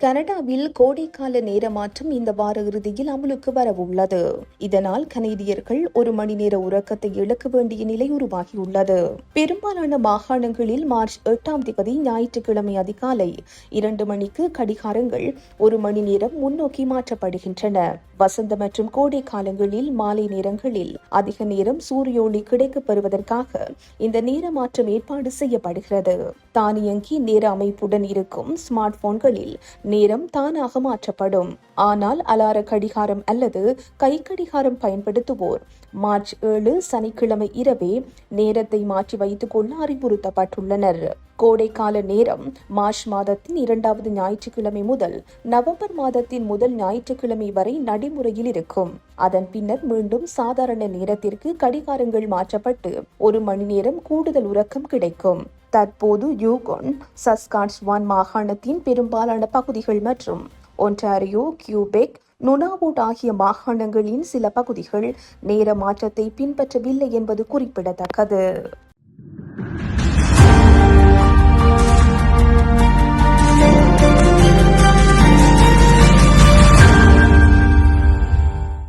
கனடாவில் கோடைக்கால நேர மாற்றம் இந்த வார இறுதியில் அமலுக்கு வரவுள்ளது. இதனால் கனேடியர்கள் 1 மணி நேர உறக்கத்தை இழக்க வேண்டிய நிலை உருவாகியுள்ளது. பெரும்பாலான மாகாணங்களில் மார்ச் 8ஆம் தேதி ஞாயிற்றுக்கிழமை அதிகாலை 2 மணிக்கு கடிகாரங்கள் 1 மணி நேரம் முன்னோக்கி மாற்றப்படுகின்றன. வசந்த மற்றும் கோடை காலங்களில் மாலை நேரங்களில் அதிக நேரம் சூரிய ஒளி கிடைக்கப் பெறுவதற்காக இந்த நேர மாற்றம் ஏற்பாடு செய்யப்படுகிறது. தானியங்கி நேர அமைப்புடன் இருக்கும் ஸ்மார்ட் போன்களில் நேரம் தானாக மாற்றப்படும். ஆனால் அலார கடிகாரம் அல்லது கை கடிகாரம் பயன்படுத்துவோர் மார்ச் 7 சனிக்கிழமை இரவே நேரத்தை மாற்றி வைத்துக் கொள்ள அறிவுறுத்தப்பட்டுள்ளனர். கோடைக்கால நேரம் மார்ச் மாதத்தின் 2வது ஞாயிற்றுக்கிழமை முதல் நவம்பர் மாதத்தின் முதல் ஞாயிற்றுக்கிழமை வரை நடைமுறையில் இருக்கும். அதன் பின்னர் மீண்டும் சாதாரண நேரத்திற்கு கடிகாரங்கள் மாற்றப்பட்டு 1 மணி நேரம் கூடுதல் உறக்கம் கிடைக்கும். தற்போது யூகோன், சஸ்காட்ச்வான் மாகாணத்தின் பெரும்பாலான பகுதிகள் மற்றும் ஒன்டாரியோ, கியூபெக், நுனாவுட் ஆகிய மாகாணங்களின் சில பகுதிகள் நேர மாற்றத்தை பின்பற்றவில்லை என்பது குறிப்பிடத்தக்கது.